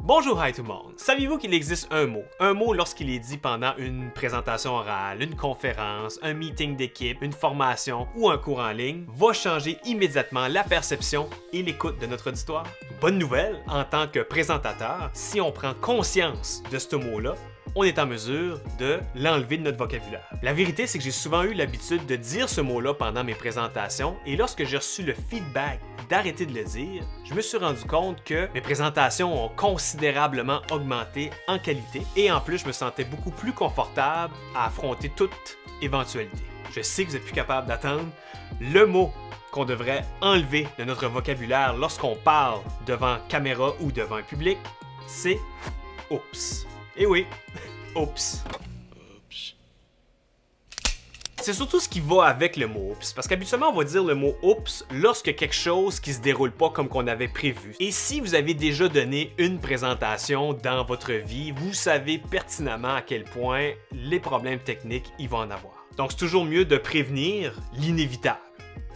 Bonjour hi tout le monde! Saviez-vous qu'il existe un mot lorsqu'il est dit pendant une présentation orale, une conférence, un meeting d'équipe, une formation ou un cours en ligne, va changer immédiatement la perception et l'écoute de notre auditoire? Bonne nouvelle, en tant que présentateur, si on prend conscience de ce mot-là, on est en mesure de l'enlever de notre vocabulaire. La vérité, c'est que j'ai souvent eu l'habitude de dire ce mot-là pendant mes présentations et lorsque j'ai reçu le feedback d'arrêter de le dire, je me suis rendu compte que mes présentations ont considérablement augmenté en qualité et en plus, je me sentais beaucoup plus confortable à affronter toute éventualité. Je sais que vous êtes plus capable d'attendre. Le mot qu'on devrait enlever de notre vocabulaire lorsqu'on parle devant caméra ou devant un public, c'est « oups ». Eh oui, oups. C'est surtout ce qui va avec le mot oups, parce qu'habituellement on va dire le mot oups lorsque quelque chose qui se déroule pas comme qu'on avait prévu. Et si vous avez déjà donné une présentation dans votre vie, vous savez pertinemment à quel point les problèmes techniques il va en avoir. Donc c'est toujours mieux de prévenir l'inévitable,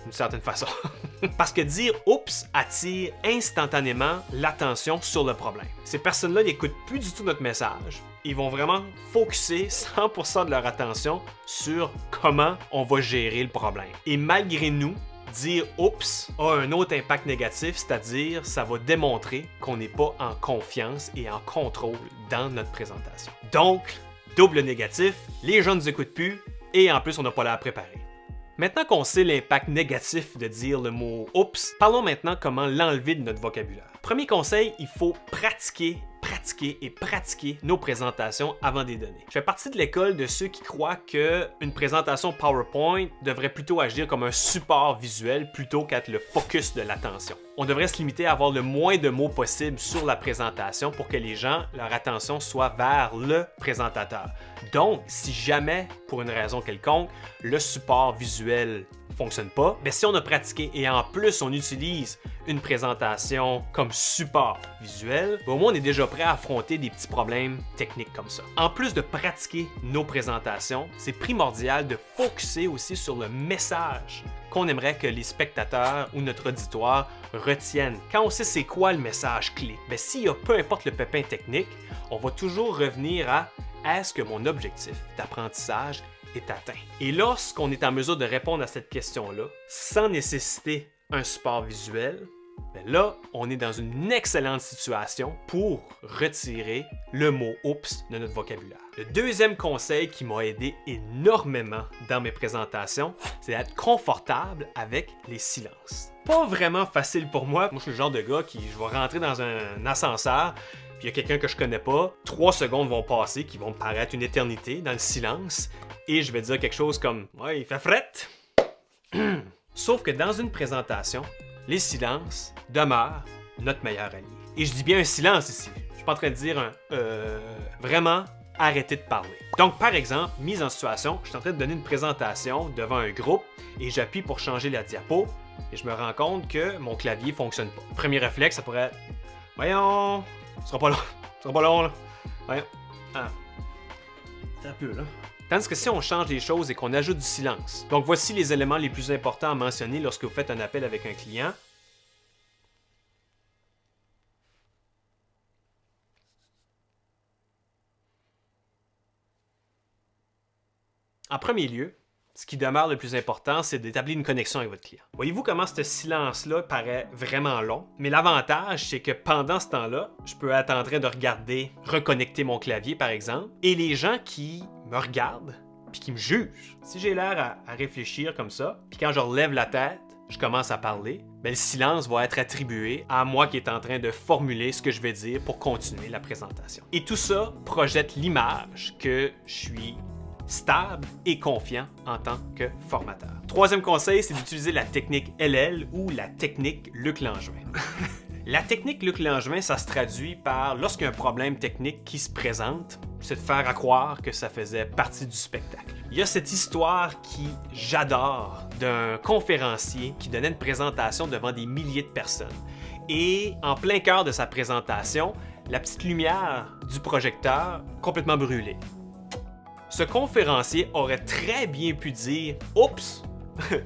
d'une certaine façon. Parce que dire « oups » attire instantanément l'attention sur le problème. Ces personnes-là n'écoutent plus du tout notre message. Ils vont vraiment focusser 100% de leur attention sur comment on va gérer le problème. Et malgré nous, dire « oups » a un autre impact négatif, c'est-à-dire ça va démontrer qu'on n'est pas en confiance et en contrôle dans notre présentation. Donc, double négatif, les gens ne nous écoutent plus et en plus on n'a pas l'air préparé. Maintenant qu'on sait l'impact négatif de dire le mot « oups », parlons maintenant comment l'enlever de notre vocabulaire. Premier conseil, il faut pratiquer nos présentations avant de les donner. Je fais partie de l'école de ceux qui croient qu'une présentation PowerPoint devrait plutôt agir comme un support visuel plutôt qu'être le focus de l'attention. On devrait se limiter à avoir le moins de mots possible sur la présentation pour que les gens, leur attention soit vers le présentateur. Donc, si jamais, pour une raison quelconque, le support visuel ne fonctionne pas, bien, si on a pratiqué et en plus on utilise une présentation comme support visuel, bien, au moins on est déjà prêt à affronter des petits problèmes techniques comme ça. En plus de pratiquer nos présentations, c'est primordial de focuser aussi sur le message qu'on aimerait que les spectateurs ou notre auditoire retiennent. Quand on sait c'est quoi le message clé, bien, s'il y a peu importe le pépin technique, on va toujours revenir à est-ce que mon objectif d'apprentissage est atteint? Et lorsqu'on est en mesure de répondre à cette question-là, sans nécessiter un support visuel, bien là, on est dans une excellente situation pour retirer le mot « oups » de notre vocabulaire. Le deuxième conseil qui m'a aidé énormément dans mes présentations, c'est d'être confortable avec les silences. Pas vraiment facile pour moi. Moi, je suis le genre de gars qui, je vais rentrer dans un ascenseur, puis il y a quelqu'un que je connais pas, 3 secondes vont passer, qui vont me paraître une éternité dans le silence, et je vais dire quelque chose comme « Ouais, il fait fret! » Sauf que dans une présentation, les silences demeurent notre meilleur allié. Et je dis bien un silence ici. Je suis pas en train de dire vraiment arrêtez de parler. Donc par exemple, mise en situation, je suis en train de donner une présentation devant un groupe et j'appuie pour changer la diapo et je me rends compte que mon clavier fonctionne pas. Premier réflexe, ça pourrait être voyons, ce sera pas long là. Voyons. Ah. Un peu là. Tandis que si on change les choses et qu'on ajoute du silence. Donc voici les éléments les plus importants à mentionner lorsque vous faites un appel avec un client. En premier lieu, ce qui demeure le plus important, c'est d'établir une connexion avec votre client. Voyez-vous comment ce silence-là paraît vraiment long? Mais l'avantage, c'est que pendant ce temps-là, je peux être en train de regarder, reconnecter mon clavier par exemple, et les gens qui me regardent puis qui me jugent, si j'ai l'air à réfléchir comme ça, puis quand je relève la tête, je commence à parler, bien, le silence va être attribué à moi qui est en train de formuler ce que je vais dire pour continuer la présentation. Et tout ça projette l'image que je suis stable et confiant en tant que formateur. Troisième conseil, c'est d'utiliser la technique LL ou la technique Luc Langevin. La technique Luc Langevin, ça se traduit par lorsqu'il y a un problème technique qui se présente, c'est de faire à croire que ça faisait partie du spectacle. Il y a cette histoire qui j'adore d'un conférencier qui donnait une présentation devant des milliers de personnes. Et en plein cœur de sa présentation, la petite lumière du projecteur complètement brûlée. Ce conférencier aurait très bien pu dire « Oups »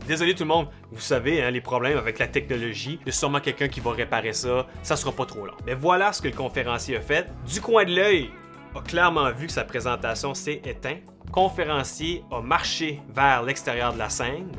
Désolé tout le monde, vous savez, hein, les problèmes avec la technologie, il y a sûrement quelqu'un qui va réparer ça, ça sera pas trop long. Mais voilà ce que le conférencier a fait. Du coin de l'œil, a clairement vu que sa présentation s'est éteinte. Le conférencier a marché vers l'extérieur de la scène,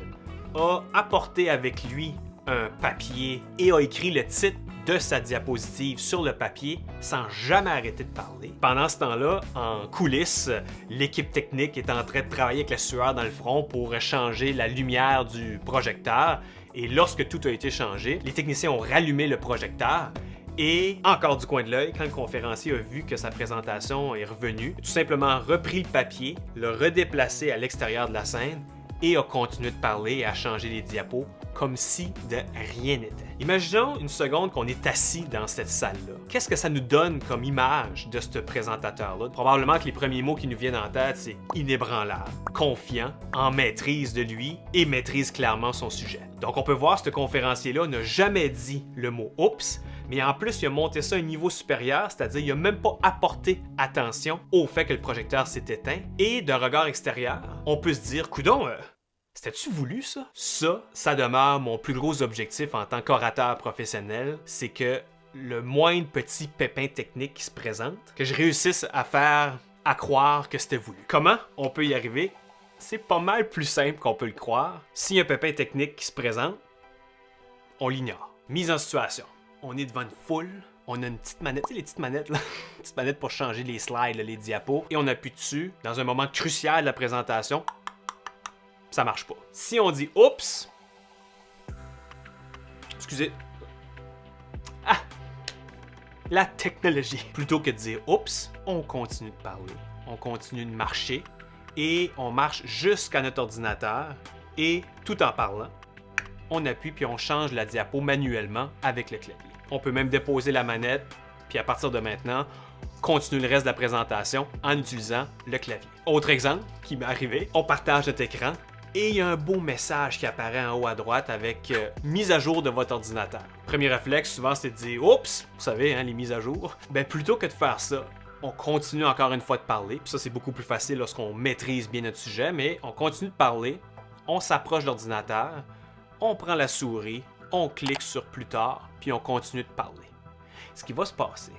a apporté avec lui un papier et a écrit le titre de sa diapositive sur le papier sans jamais arrêter de parler. Pendant ce temps-là, en coulisses, l'équipe technique est en train de travailler avec la sueur dans le front pour changer la lumière du projecteur. Et lorsque tout a été changé, les techniciens ont rallumé le projecteur. Et encore du coin de l'œil, quand le conférencier a vu que sa présentation est revenue, il a tout simplement repris le papier, l'a redéplacé à l'extérieur de la scène et a continué de parler et à changer les diapos comme si de rien n'était. Imaginons une seconde qu'on est assis dans cette salle-là. Qu'est-ce que ça nous donne comme image de ce présentateur-là? Probablement que les premiers mots qui nous viennent en tête, c'est inébranlable, confiant, en maîtrise de lui et maîtrise clairement son sujet. Donc on peut voir que ce conférencier-là n'a jamais dit le mot « oups », mais en plus, il a monté ça à un niveau supérieur, c'est-à-dire il n'a même pas apporté attention au fait que le projecteur s'est éteint. Et d'un regard extérieur, on peut se dire, coudonc, c'était-tu voulu ça? Ça demeure mon plus gros objectif en tant qu'orateur professionnel, c'est que le moindre petit pépin technique qui se présente, que je réussisse à croire que c'était voulu. Comment on peut y arriver? C'est pas mal plus simple qu'on peut le croire. S'il y a un pépin technique qui se présente, on l'ignore. Mise en situation. On est devant une foule, on a une petite manette, tu sais les petites manettes là, une petite manette pour changer les slides, là, les diapos, et on appuie dessus dans un moment crucial de la présentation, ça marche pas. Si on dit oups, excusez, la technologie. Plutôt que de dire oups, on continue de parler, on continue de marcher, et on marche jusqu'à notre ordinateur, et tout en parlant, on appuie puis on change la diapo manuellement avec le clavier. On peut même déposer la manette, puis à partir de maintenant, continuer le reste de la présentation en utilisant le clavier. Autre exemple qui m'est arrivé, on partage notre écran et il y a un beau message qui apparaît en haut à droite avec mise à jour de votre ordinateur. Premier réflexe, souvent, c'est de dire oups, vous savez, hein, les mises à jour. Ben plutôt que de faire ça, on continue encore une fois de parler. Puis ça, c'est beaucoup plus facile lorsqu'on maîtrise bien notre sujet, mais on continue de parler, on s'approche de l'ordinateur, on prend la souris, on clique sur plus tard, puis on continue de parler. Ce qui va se passer,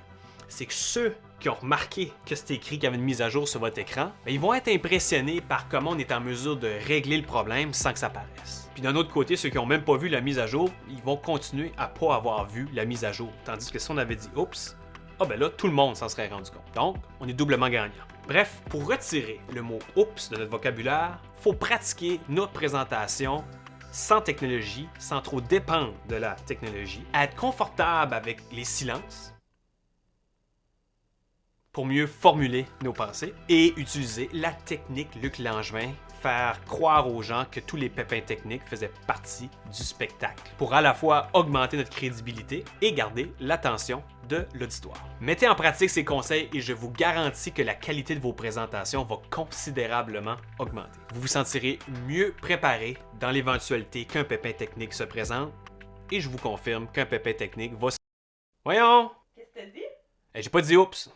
c'est que ceux qui ont remarqué que c'était écrit qu'il y avait une mise à jour sur votre écran, ben, ils vont être impressionnés par comment on est en mesure de régler le problème sans que ça paraisse. Puis d'un autre côté, ceux qui n'ont même pas vu la mise à jour, ils vont continuer à pas avoir vu la mise à jour. Tandis que si on avait dit « oups », ben là, tout le monde s'en serait rendu compte. Donc, on est doublement gagnant. Bref, pour retirer le mot « oups » de notre vocabulaire, il faut pratiquer notre présentation sans technologie, sans trop dépendre de la technologie, à être confortable avec les silences pour mieux formuler nos pensées et utiliser la technique Luc Langevin, faire croire aux gens que tous les pépins techniques faisaient partie du spectacle pour à la fois augmenter notre crédibilité et garder l'attention de l'auditoire. Mettez en pratique ces conseils et je vous garantis que la qualité de vos présentations va considérablement augmenter. Vous vous sentirez mieux préparé dans l'éventualité qu'un pépin technique se présente et je vous confirme qu'un pépin technique va se... Voyons! Qu'est-ce que t'as dit? J'ai pas dit oups!